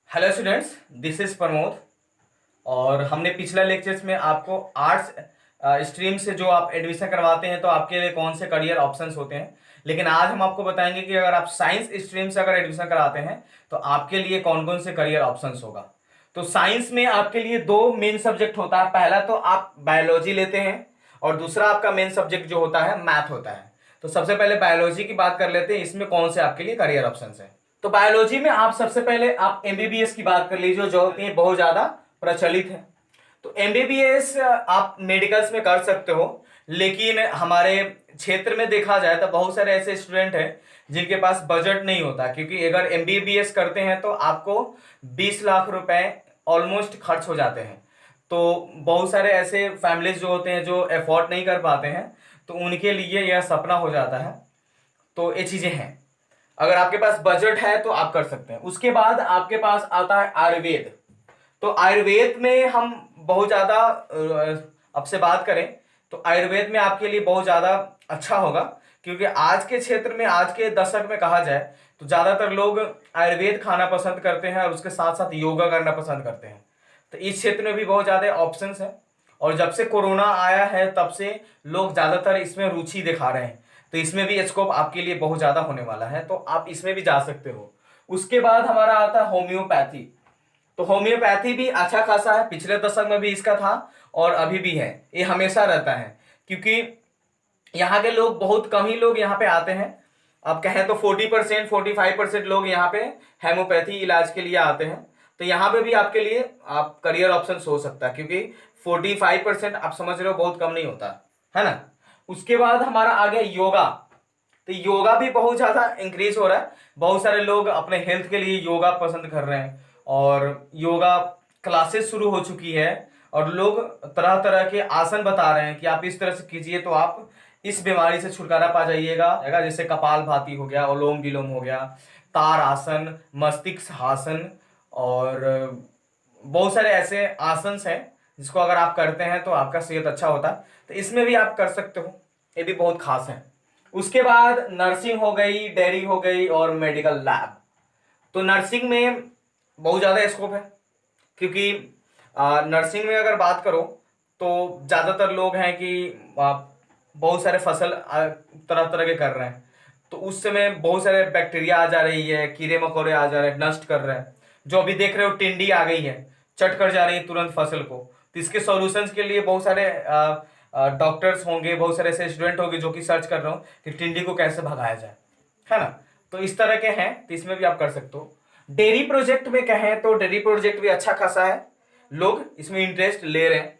Hello students, this is Pramod. और हमने पिछला लेक्चर्स में आपको आर्ट्स स्ट्रीम से जो आप एडमिशन करवाते हैं तो आपके लिए कौन से करियर ऑप्शंस होते हैं। लेकिन आज हम आपको बताएंगे कि अगर आप साइंस स्ट्रीम से अगर एडमिशन कराते हैं तो आपके लिए कौन कौन से करियर ऑप्शंस होगा। तो साइंस में आपके लिए दो मेन सब्जेक्ट होता है। पहला तो आप बायोलॉजी लेते हैं और दूसरा आपका मेन सब्जेक्ट जो होता है मैथ होता है। तो सबसे पहले बायोलॉजी की बात कर लेते हैं, इसमें कौन से आपके लिए करियर ऑप्शंस हैं। तो बायोलॉजी में आप सबसे पहले आप एमबीबीएस की बात कर लीजिए, जो कि बहुत ज्यादा प्रचलित है। तो एमबीबीएस आप मेडिकल्स में कर सकते हो, लेकिन हमारे क्षेत्र में देखा जाए तो बहुत सारे ऐसे स्टूडेंट हैं जिनके पास बजट नहीं होता, क्योंकि अगर एमबीबीएस करते हैं तो आपको 20 लाख रुपए ऑलमोस्ट खर्च हो जाते हैं। तो बहुत सारे ऐसे फैमिलीज जो होते हैं जो अफोर्ड नहीं कर पाते हैं, तो उनके लिए यह सपना हो जाता है। तो ये चीजें हैं, अगर आपके पास बजट है तो आप कर सकते हैं। उसके बाद आपके पास आता है आयुर्वेद। तो आयुर्वेद में हम बहुत ज़्यादा अब से बात करें तो आयुर्वेद में आपके लिए बहुत ज़्यादा अच्छा होगा, क्योंकि आज के क्षेत्र में, आज के दशक में कहा जाए तो ज़्यादातर लोग आयुर्वेद खाना पसंद करते हैं और उसके साथ साथ योगा करना पसंद करते हैं। तो इस क्षेत्र में भी बहुत ज़्यादा ऑप्शंस हैं। और जब से कोरोना आया है तब से लोग ज़्यादातर इसमें रुचि दिखा रहे हैं, तो इसमें भी स्कोप आपके लिए बहुत ज़्यादा होने वाला है, तो आप इसमें भी जा सकते हो। उसके बाद हमारा आता है होम्योपैथी। तो होम्योपैथी भी अच्छा खासा है, पिछले दशक में भी इसका था और अभी भी है, ये हमेशा रहता है। क्योंकि यहाँ के लोग, बहुत कम ही लोग यहाँ पे आते हैं। अब कहें तो 40% 45% लोग यहाँ पे हेमोपैथी इलाज के लिए आते हैं। तो यहाँ पे भी आपके लिए आप करियर ऑप्शन हो सकता है, क्योंकि 45% आप समझ रहे हो बहुत कम नहीं होता है ना। उसके बाद हमारा आ गया योगा। तो योगा भी बहुत ज्यादा इंक्रीज हो रहा है, बहुत सारे लोग अपने हेल्थ के लिए योगा पसंद कर रहे हैं और योगा क्लासेस शुरू हो चुकी है। और लोग तरह तरह के आसन बता रहे हैं कि आप इस तरह से कीजिए तो आप इस बीमारी से छुटकारा पा जाइएगा। जैसे कपाल भाती हो गया, अनुलोम विलोम हो गया, तार आसन, मस्तिष्क आसन, और बहुत सारे ऐसे आसन हैं जिसको अगर आप करते हैं तो आपका सेहत अच्छा होता है। तो इसमें भी आप कर सकते हो, ये भी बहुत खास है। उसके बाद नर्सिंग हो गई, डेयरी हो गई और मेडिकल लैब। तो नर्सिंग में बहुत ज़्यादा स्कोप है, क्योंकि नर्सिंग में अगर बात करो तो ज़्यादातर लोग हैं कि बहुत सारे फसल तरह तरह के कर रहे हैं। तो उस समय बहुत सारे बैक्टीरिया आ जा रही है, कीड़े मकोड़े आ जा रहे हैं, नष्ट कर रहे हैं। जो अभी देख रहे हो टिंडी आ गई है, चट कर जा रही है तुरंत फसल को। तो इसके सॉल्यूशंस के लिए बहुत सारे डॉक्टर्स होंगे, बहुत सारे ऐसे स्टूडेंट होंगे जो कि सर्च कर रहे हो कि टिंडी को कैसे भगाया जाए, है ना। तो इस तरह के हैं, तो इसमें भी आप कर सकते हो। डेयरी प्रोजेक्ट में कहें तो डेयरी प्रोजेक्ट भी अच्छा खासा है, लोग इसमें इंटरेस्ट ले रहे हैं।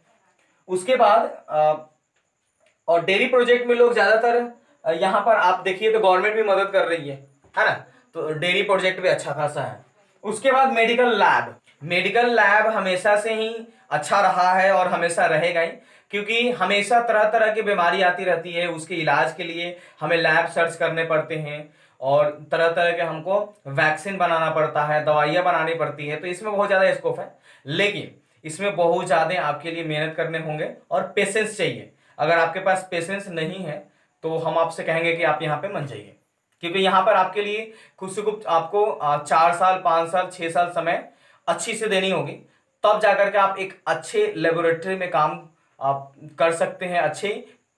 उसके बाद और डेयरी प्रोजेक्ट में लोग ज्यादातर यहाँ पर आप देखिए तो गवर्नमेंट भी मदद कर रही है ना। तो डेयरी प्रोजेक्ट भी अच्छा खासा है। उसके बाद मेडिकल लैब। मेडिकल लैब हमेशा से ही अच्छा रहा है और हमेशा रहेगा ही, क्योंकि हमेशा तरह तरह की बीमारी आती रहती है, उसके इलाज के लिए हमें लैब सर्च करने पड़ते हैं और तरह तरह के हमको वैक्सीन बनाना पड़ता है, दवाइयाँ बनानी पड़ती है। तो इसमें बहुत ज़्यादा स्कोप है, लेकिन इसमें बहुत ज़्यादा आपके लिए मेहनत करने होंगे और पेशेंस चाहिए। अगर आपके पास पेशेंस नहीं है तो हम आपसे कहेंगे कि आप यहाँ पे मत जाइए, क्योंकि यहाँ पर आपके लिए खुद से कुछ आपको 4 साल 5 साल 6 साल समय अच्छी से देनी होगी, तब जाकर के आप एक अच्छे लेबोरेटरी में काम आप कर सकते हैं, अच्छे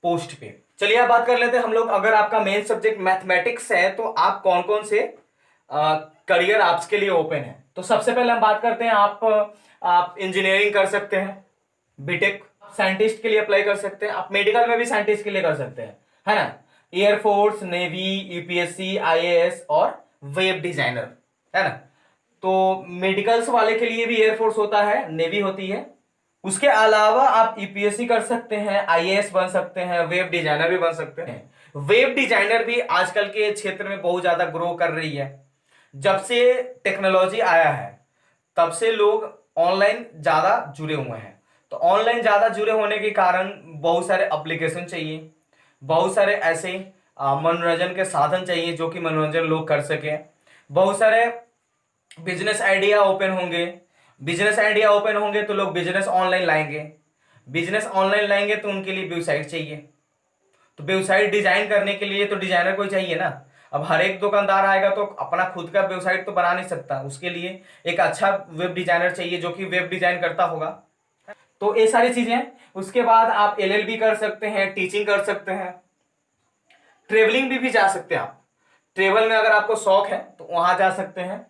पोस्ट पे। चलिए अब बात कर लेते हैं हम लोग, अगर आपका मेन सब्जेक्ट मैथमेटिक्स है तो आप कौन कौन से करियर आपके लिए ओपन है। तो सबसे पहले हम बात करते हैं, आप इंजीनियरिंग कर सकते हैं, बीटेक साइंटिस्ट के लिए अप्लाई कर सकते हैं। आप मेडिकल में भी साइंटिस्ट के लिए कर सकते हैं, है ना। एयरफोर्स, नेवी, यूपीएससी, आईएएस और वेब डिजाइनर, है ना। तो मेडिकल्स वाले के लिए भी एयरफोर्स होता है, नेवी होती है। उसके अलावा आप यूपीएससी कर सकते हैं, आईएएस बन सकते हैं, वेब डिजाइनर भी बन सकते हैं। वेब डिजाइनर भी आजकल के क्षेत्र में बहुत ज्यादा ग्रो कर रही है। जब से टेक्नोलॉजी आया है तब से लोग ऑनलाइन ज्यादा जुड़े हुए हैं। तो ऑनलाइन ज्यादा जुड़े होने के कारण बहुत सारे एप्लीकेशन चाहिए, बहुत सारे ऐसे मनोरंजन के साधन चाहिए जो कि मनोरंजन लोग कर सके। बहुत सारे बिजनेस आइडिया ओपन होंगे, बिजनेस आइडिया ओपन होंगे तो लोग बिजनेस ऑनलाइन लाएंगे, बिजनेस ऑनलाइन लाएंगे तो उनके लिए वेबसाइट चाहिए। तो वेबसाइट डिजाइन करने के लिए तो डिजाइनर कोई चाहिए ना। अब हर एक दुकानदार आएगा तो अपना खुद का वेबसाइट तो बना नहीं सकता, उसके लिए एक अच्छा वेब डिजाइनर चाहिए जो कि वेब डिजाइन करता होगा। तो ये सारी चीजें हैं। उसके बाद आप एलएलबी कर सकते हैं, टीचिंग कर सकते हैं, ट्रेवलिंग भी जा सकते हैं। आप ट्रेवल में अगर आपको शौक है तो वहां जा सकते हैं,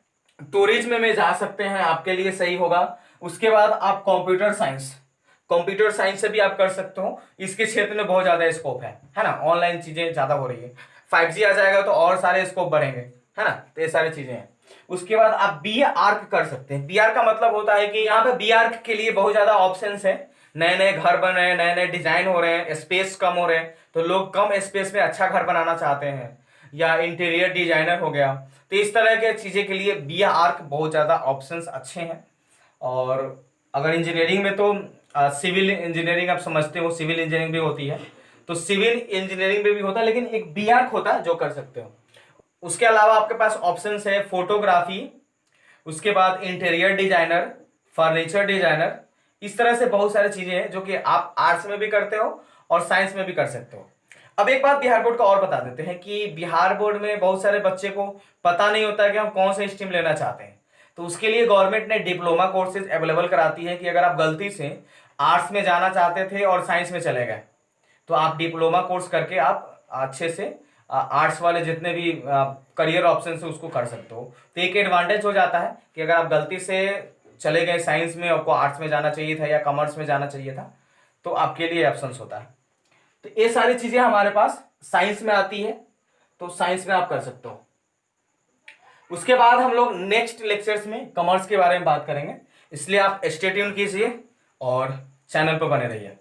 टूरिज्म में जा सकते हैं, आपके लिए सही होगा। उसके बाद आप कंप्यूटर साइंस से भी आप कर सकते हो, इसके क्षेत्र में बहुत ज्यादा स्कोप है ना। ऑनलाइन चीजें ज्यादा हो रही है, 5G आ जाएगा तो और सारे स्कोप बढ़ेंगे, है ना। तो ये सारी चीजें हैं। उसके बाद आप बी आर्क कर सकते हैं। बी आर्क का मतलब होता है कि यहाँ पे बी आर्क के लिए बहुत ज्यादा ऑप्शंस है, नए नए घर बन रहे हैं, नए नए डिजाइन हो रहे हैं, स्पेस कम हो रहे हैं, तो लोग कम स्पेस में अच्छा घर बनाना चाहते हैं, या इंटीरियर डिजाइनर हो गया। तो इस तरह के चीजें के लिए बी आर्क बहुत ज्यादा ऑप्शंस अच्छे हैं। और अगर इंजीनियरिंग में तो सिविल इंजीनियरिंग आप समझते हो, सिविल इंजीनियरिंग भी होती है, तो सिविल इंजीनियरिंग में भी होता है, लेकिन एक बी आर्क होता है जो कर सकते हो। उसके अलावा आपके पास ऑप्शंस है फोटोग्राफी, उसके बाद इंटीरियर डिजाइनर, फर्नीचर डिजाइनर, इस तरह से बहुत सारी चीजें हैं जो कि आप आर्ट्स में भी करते हो और साइंस में भी कर सकते हो। अब एक बात बिहार बोर्ड का और बता देते हैं कि बिहार बोर्ड में बहुत सारे बच्चे को पता नहीं होता है कि हम कौन से स्ट्रीम लेना चाहते हैं। तो उसके लिए गवर्नमेंट ने डिप्लोमा कोर्सेज अवेलेबल कराती है कि अगर आप गलती से आर्ट्स में जाना चाहते थे और साइंस में चले गए तो आप डिप्लोमा कोर्स करके आप अच्छे से आर्ट्स वाले जितने भी करियर ऑप्शन है उसको कर सकते हो। तो एक एडवांटेज हो जाता है कि अगर आप गलती से चले गए साइंस में, आपको आर्ट्स में जाना चाहिए था या कॉमर्स में जाना चाहिए था, तो आपके लिए ऑप्शंस होता है। तो ये सारी चीजें हमारे पास साइंस में आती है, तो साइंस में आप कर सकते हो। उसके बाद हम लोग नेक्स्ट लेक्चर्स में कॉमर्स के बारे में बात करेंगे, इसलिए आप स्टे ट्यून कीजिए और चैनल पर बने रहिए।